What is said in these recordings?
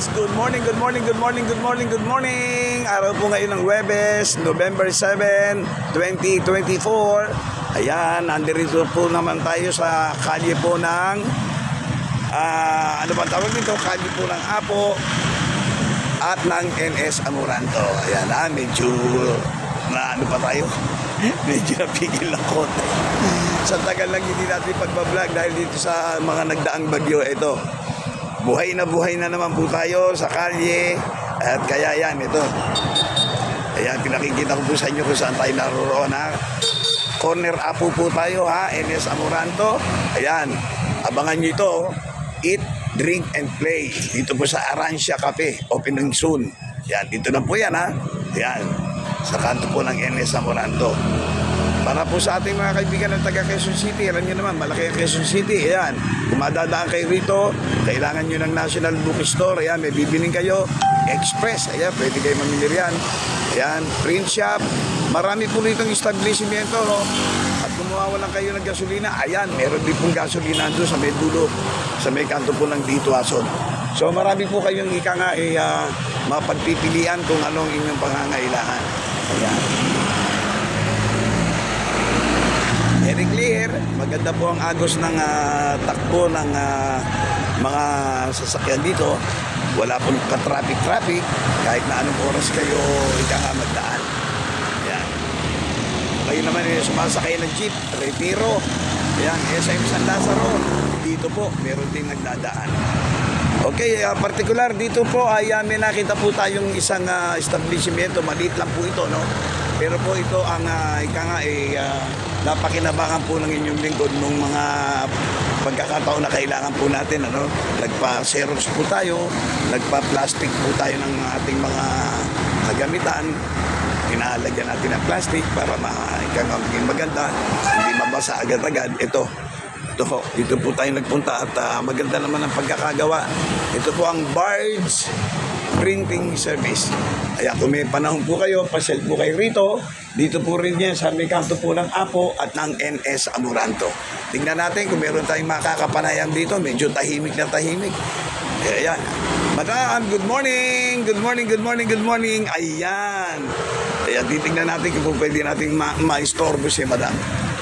guys, good morning, good morning, good morning, good morning, good morning. Araw po ngayon ng Huwebes, November 7, 2024. Ayan, nandito po naman tayo sa kalye po ng ano ba tawag dito? Kalye po ng Apo at ng NS Amoranto. Ayan, medyo na ano pa tayo? Medyo napigil ng konti. Sa tagal lang hindi natin pagbablog dahil dito sa mga nagdaang bagyo. Ito, buhay na naman po tayo sa kalye. At kaya yan, ito. Ayan, pinakikita ko po sa inyo kung saan tayo naroon, ha. Corner Apo po tayo, ha. NS Amoranto. Ayan, abangan nyo ito. Eat, drink, and play. Dito po sa Arancia Cafe, opening soon. Yan, dito na po yan, ha. Yan, sa kanto po ng NS Amoranto. Para po sa ating mga kaibigan ng taga Quezon City, alam nyo naman, malaki ang Quezon City. Ayan, kung madadaan kayo rito, kailangan nyo ng National Bookstore. Ayan, may bibiling kayo. Express, ayan, pwede kayo mamili riyan. Ayan, print shop. Marami po rito ng establishmento, no? At kumuha lang kayo ng gasolina, ayan, meron din pong gasolina doon sa may dulo, sa may kanto po ng Dito Ason. So marami po kayong ika nga mapagpipilian kung anong inyong pangangailangan. Ayan. Very clear, maganda po ang agos ng takbo ng mga sasakyan dito. Wala pong ka-traffic, kahit na anong oras kayo ika nga magdaan. Ayan. Kayo naman sumasakay ng jeep, Retiro. Ayan, SM San Lazaro. Dito po, meron din nagdadaan. Okay, particular dito po ay may nakita po tayong isang establishmento. Maliit lang po ito, no? Pero po ito ang ika nga napakinabangan po ng inyong lingkod nung mga pagkakataon na kailangan po natin, ano? Nagpa-xerox po tayo, nagpa-plastic po tayo ng ating mga kagamitan. Inaalagyan natin ang plastic para maging maganda, hindi mabasa agad-agad. Ito dito po tayo nagpunta at maganda naman ang pagkakagawa. Ito po ang Bards Printing Service. Kaya kung may panahon po kayo, pasyal po kayo rito. Dito po rin yan sa may kanto po ng Apo at ng NS Amoranto. Tingnan natin kung meron tayong makakapanayam dito. Medyo tahimik na tahimik. Kaya yan. Madam, good morning! Good morning, good morning, good morning. Ayan. Kaya titignan natin kung pwede natin ma-istorbo si Madam.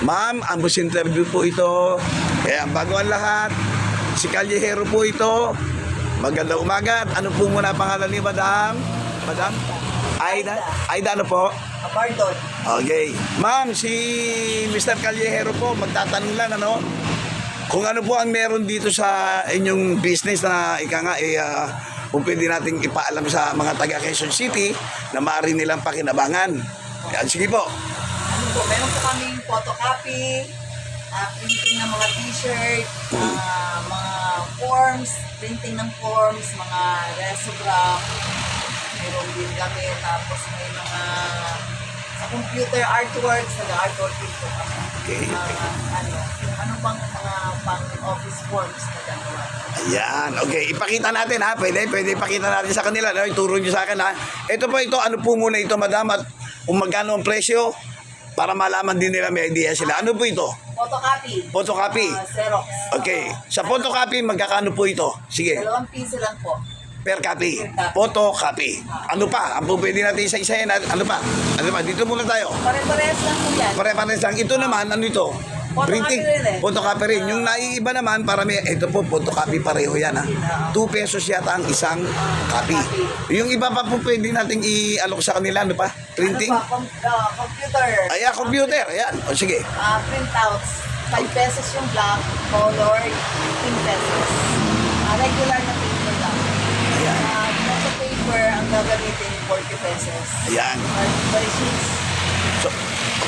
Ma'am, ambos interview po ito. Kaya bago ang lahat, si Kalyehero po ito. Magandang umaga. Ano po muna pangalan ni Madam? Madam? Aida? Aida ano po? Pardon. Okay. Ma'am, si Mr. Kalyehero po, magtatanong lang, ano? Kung ano po ang meron dito sa inyong business na ika nga, kung pwede natin ipaalam sa mga taga Quezon City na maaari nilang pakinabangan. Yan, sige po. Ano po, meron po kaming photocopy, printing ng mga t-shirt, mga forms, printing ng forms, mga resogram, meron din kami, tapos may mga sa computer artworks, nag-artwork din po kami. Okay. Ano pang mga pang-office forms na gano'n. Ayan, okay. Ipakita natin, ha. Pwede ipakita natin sa kanila. No? Ituro nyo sa akin, ha. Ito po ito. Ano po muna ito, Madam? At kung magkano ang presyo para malaman din nila, may idea sila. Ano po ito? Photocopy. Photocopy. Xerox. Okay. Sa photocopy, magkakano po ito? Sige. 2 piso lang po. Per copy. Photocopy. Ano pa? Ang po pwede natin isa-isahin. Ano pa? Ano pa? Dito muna tayo. Pare-parehas lang po yan. Pare-pares lang. Ito naman, ano ito? Photocopy Printing. rin eh. Photocopy rin. Yung naiiba naman, para may, ito po, photocopy pareho yan, ha. 2 pesos yata ang isang copy. Yung iba pa po pwede natin i-alok sa kanila, ano pa? Printing? Ano pa? Computer. Ay, computer. Ayan. O, sige. Printouts. 5 pesos yung black, color, 15 pesos. Regular na paper lang. Ayan. Sa paper, ang gagamitin 40 pesos. Ayan. By sheets. So,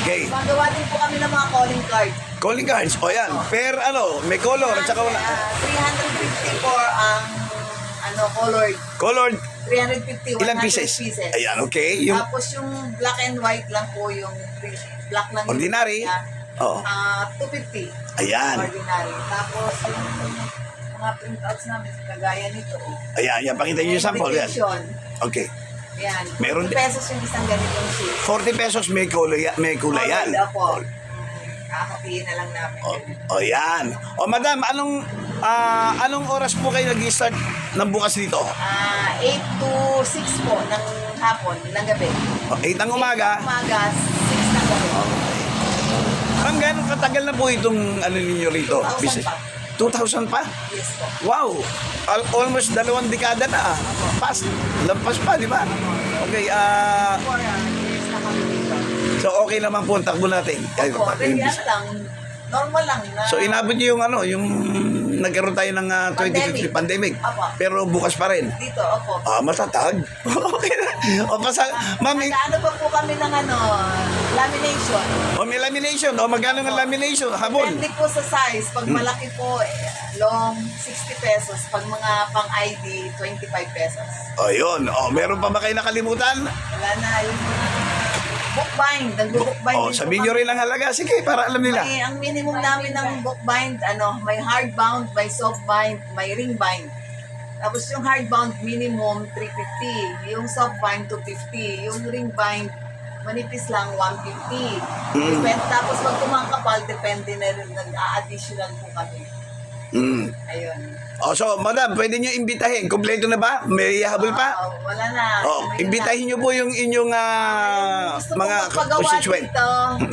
okay. Magawa din po kami ng mga calling card. Calling cards. O, ayan. Per, may color. At saka wala. 350 for ang colored. Colored. 350, 100 Ilang pieces? Ayan, okay. Yung Tapos yung black and white lang po yung black lang. ordinary. Oo. 250. Ayan. Ordinary. Tapos yung mga printouts namin, kagaya nito. Ayan, yan. Pakita niyo yung sample. Yan. Invitation. Okay. Ayan. Meron 40 pesos yung isang ganitong sheet. 40 pesos may kulay, yan. Opo. Kakapihin na lang namin. O yan. O madam, anong oras po kayo nag-start ng bukas dito? 8 to 6 po ng hapon, ng gabi. 8 ng umaga. 8 ng umaga, 6 ng gabi. Ma'am, gano'ng katagal na po itong ano ninyo rito? 2,000 pa. 2,000 pa? Yes po. Wow! Almost 2 dekada na. Past. Lampas pa, di ba? Okay, 4 years na kami dito. so okay naman po ang takbo natin. Ay, Opo, very ano lang, normal lang na. so inabot niyo yung ano, yung nagkaroon tayo ng 2050 pandemic. Opo. Pero bukas pa rin. Dito, opo. Matatag. Okay na. O pasa, ma'am, Nag-ano pa po kami ng lamination. may lamination. O magkano ng lamination? Habon. Depende po sa size. Pag malaki po, long, 60 pesos. Pag mga pang-ID, 25 pesos. O yun. O, meron pa ba kayo nakalimutan? Wala na, yung bookbind. Nag-bookbind O, sabihin nyo rin ang halaga. Sige, para alam nila. Ang minimum namin ng bookbind, may hardbound, may softbind, may ringbind. Tapos yung hardbound minimum 350, yung softbind 250, yung ringbind manipis lang 150. Depende, tapos pag kumangkapal, depende na rin, nag-a-additional po kami. Mm. Ayun. O, so, madam, pwede nyo imbitahin. Kompleto na ba? May habol pa? Wala na. O, May imbitahin nyo po yung inyong gusto mga mga pagawa constituent. dito,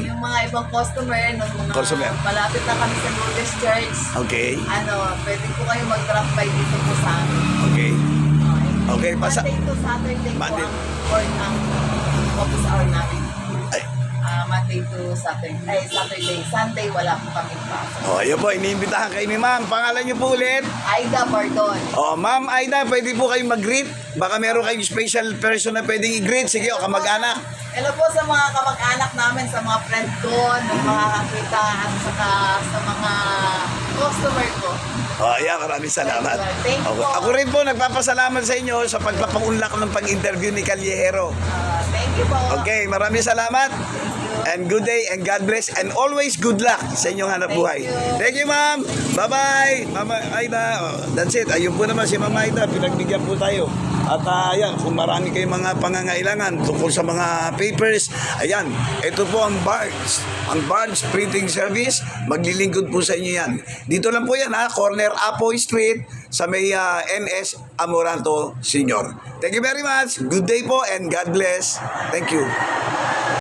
yung mga ibang customer, nung mga Customer. malapit na kami sa Lourdes Church, Okay. pwede po kayo mag-drop by dito po sa amin. Okay. Okay, pasa- Monday to Saturday Monday. po ang office hour namin. Ay. Monday to Saturday. Saturday. Sunday wala po kami pasok. O, ayun po, iniimbitahan kayo ni ma'am. Pangalan nyo po ulit. Aida Bardon. O, ma'am Aida, pwede po kayong mag-greet. Baka meron kayong special person na pwedeng i-greet. Sige, o kamag-anak. Hello po sa mga kamag-anak namin, sa mga friend ko, ng mga kakita, at saka sa mga customer ko. O, ayan, maraming salamat. Thank you. Ako rin po, nagpapasalamat sa inyo sa pagpapaunlak ng pag-interview ni Callejero. Thank you po. Okay, maraming salamat. And good day and God bless and always good luck sa inyong hanap buhay. Thank you, ma'am. Bye-bye. Mama Aida. Oh, that's it. Ayun po naman si Mama Aida. Pinagbigyan po tayo. At ayan, kung marami kayong mga pangangailangan tungkol sa mga papers, ayan, ito po ang Bards. Ang Bards Printing Service, maglilingkod po sa inyo yan. Dito lang po yan, corner Apoy Street sa may NS Amoranto Senior. Thank you very much. Good day po and God bless. Thank you.